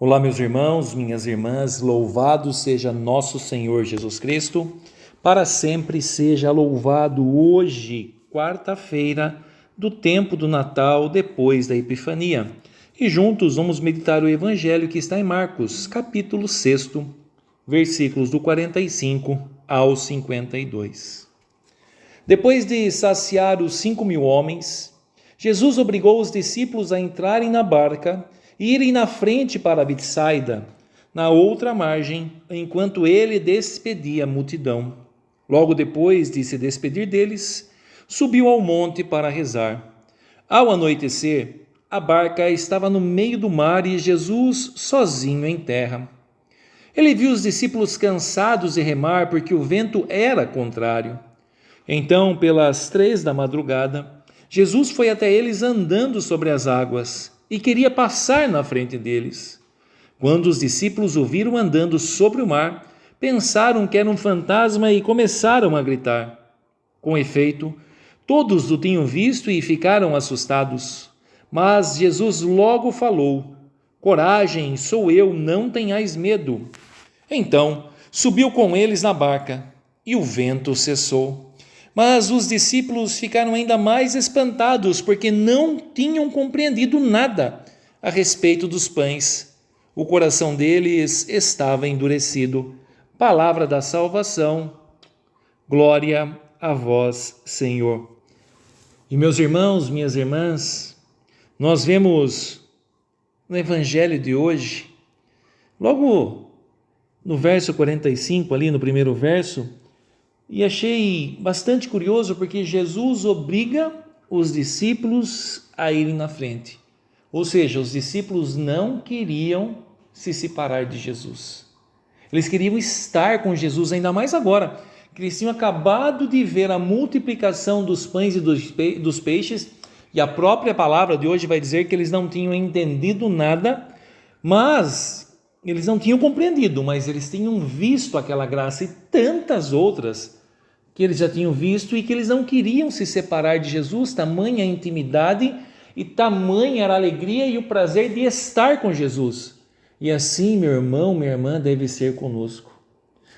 Olá, meus irmãos, minhas irmãs, louvado seja nosso Senhor Jesus Cristo, para sempre seja louvado hoje, quarta-feira, do tempo do Natal, depois da Epifania. E juntos vamos meditar o Evangelho que está em Marcos, capítulo 6, versículos do 45 ao 52. Depois de saciar os 5.000 homens, Jesus obrigou os discípulos a entrarem na barca e irem na frente para Betsaida, na outra margem, enquanto ele despedia a multidão. Logo depois de se despedir deles, subiu ao monte para rezar. Ao anoitecer, a barca estava no meio do mar e Jesus sozinho em terra. Ele viu os discípulos cansados de remar porque o vento era contrário. Então, pelas 3 da madrugada, Jesus foi até eles andando sobre as águas e queria passar na frente deles. Quando os discípulos o viram andando sobre o mar, pensaram que era um fantasma e começaram a gritar. Com efeito, todos o tinham visto e ficaram assustados. Mas Jesus logo falou: "Coragem, sou eu, não tenhais medo." Então, subiu com eles na barca e o vento cessou. Mas os discípulos ficaram ainda mais espantados porque não tinham compreendido nada a respeito dos pães. O coração deles estava endurecido. Palavra da salvação. Glória a vós, Senhor. E meus irmãos, minhas irmãs, nós vemos no Evangelho de hoje, logo no verso 45, ali no primeiro verso, e achei bastante curioso porque Jesus obriga os discípulos a irem na frente. Ou seja, os discípulos não queriam se separar de Jesus. Eles queriam estar com Jesus, ainda mais agora, que eles tinham acabado de ver a multiplicação dos pães e dos peixes, e a própria palavra de hoje vai dizer que eles não tinham entendido nada, mas eles não tinham compreendido, mas eles tinham visto aquela graça e tantas outras que eles já tinham visto e que eles não queriam se separar de Jesus. Tamanha intimidade e tamanha era a alegria e o prazer de estar com Jesus. E assim, meu irmão, minha irmã, deve ser conosco.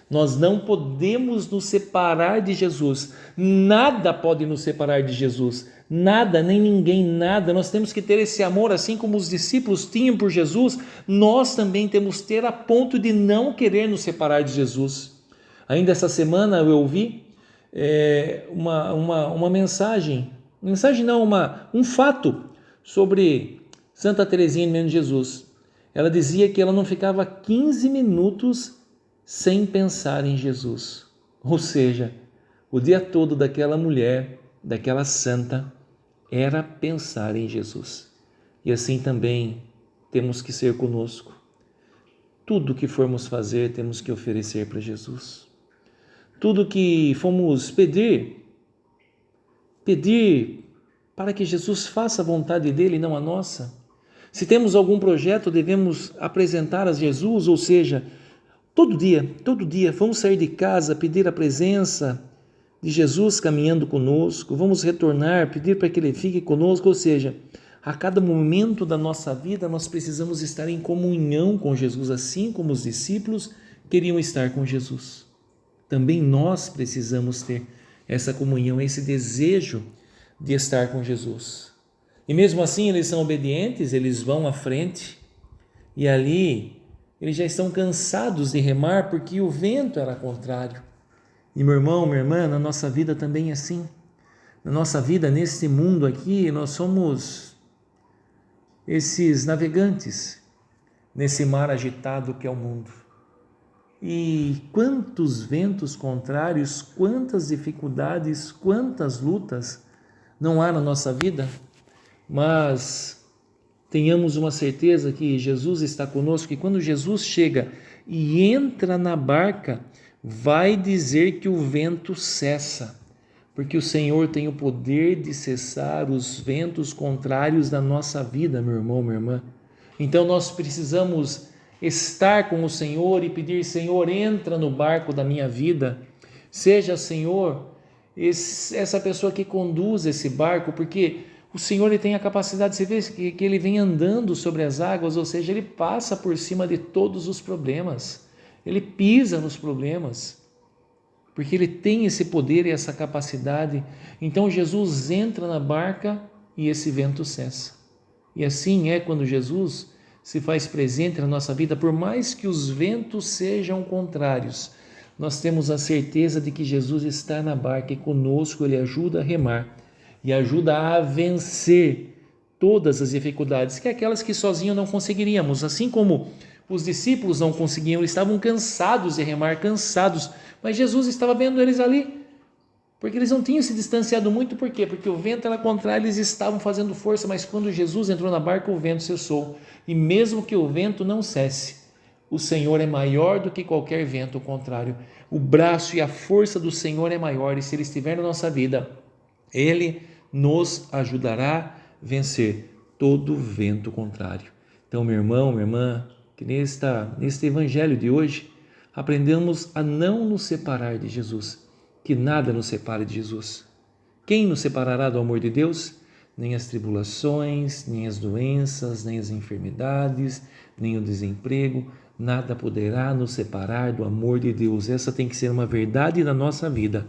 Nós não podemos nos separar de Jesus. Nada pode nos separar de Jesus. Nada, nem ninguém, nada. Nós temos que ter esse amor, assim como os discípulos tinham por Jesus, nós também temos que ter a ponto de não querer nos separar de Jesus. Ainda essa semana eu ouvi uma mensagem não, um fato sobre Santa Teresinha de Menino Jesus. Ela dizia que ela não ficava 15 minutos sem pensar em Jesus. Ou seja, o dia todo daquela mulher, daquela santa, era pensar em Jesus. E assim também temos que ser conosco. Tudo que formos fazer, temos que oferecer para Jesus. Tudo que fomos pedir para que Jesus faça a vontade dele e não a nossa. Se temos algum projeto, devemos apresentar a Jesus, ou seja, todo dia, vamos sair de casa, pedir a presença de Jesus caminhando conosco, vamos retornar, pedir para que Ele fique conosco, ou seja, a cada momento da nossa vida nós precisamos estar em comunhão com Jesus, assim como os discípulos queriam estar com Jesus. Também nós precisamos ter essa comunhão, esse desejo de estar com Jesus. E mesmo assim eles são obedientes, eles vão à frente e ali eles já estão cansados de remar porque o vento era contrário. E meu irmão, minha irmã, na nossa vida também é assim. Na nossa vida, nesse mundo aqui, nós somos esses navegantes nesse mar agitado que é o mundo. E quantos ventos contrários, quantas dificuldades, quantas lutas não há na nossa vida, mas tenhamos uma certeza que Jesus está conosco, e quando Jesus chega e entra na barca, vai dizer que o vento cessa, porque o Senhor tem o poder de cessar os ventos contrários da nossa vida, meu irmão, minha irmã. Então nós precisamos estar com o Senhor e pedir: Senhor, entra no barco da minha vida, seja, Senhor, essa pessoa que conduz esse barco, porque o O Senhor ele tem a capacidade, você vê que ele vem andando sobre as águas, ou seja, ele passa por cima de todos os problemas, ele pisa nos problemas, porque ele tem esse poder e essa capacidade. Então Jesus entra na barca e esse vento cessa. E assim é quando Jesus se faz presente na nossa vida, por mais que os ventos sejam contrários, nós temos a certeza de que Jesus está na barca e conosco ele ajuda a remar e ajuda a vencer todas as dificuldades, que é aquelas que sozinho não conseguiríamos. Assim como os discípulos não conseguiam, eles estavam cansados de remar, cansados, mas Jesus estava vendo eles ali, porque eles não tinham se distanciado muito. Por quê? Porque o vento era contrário, eles estavam fazendo força, mas quando Jesus entrou na barca, o vento cessou. E mesmo que o vento não cesse, o Senhor é maior do que qualquer vento contrário. O braço e a força do Senhor é maior, e se Ele estiver na nossa vida, Ele nos ajudará a vencer todo vento contrário. Então, meu irmão, minha irmã, que neste evangelho de hoje, aprendamos a não nos separar de Jesus, que nada nos separe de Jesus. Quem nos separará do amor de Deus? Nem as tribulações, nem as doenças, nem as enfermidades, nem o desemprego, nada poderá nos separar do amor de Deus. Essa tem que ser uma verdade na nossa vida.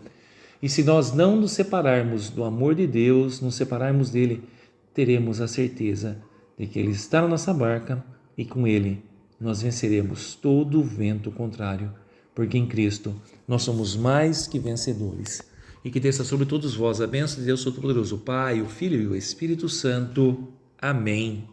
E se nós não nos separarmos do amor de Deus, nos separarmos dele, teremos a certeza de que ele está na nossa barca e com ele nós venceremos todo o vento contrário, porque em Cristo nós somos mais que vencedores. E que desça sobre todos vós a bênção de Deus Todo-Poderoso, o Pai, o Filho e o Espírito Santo. Amém.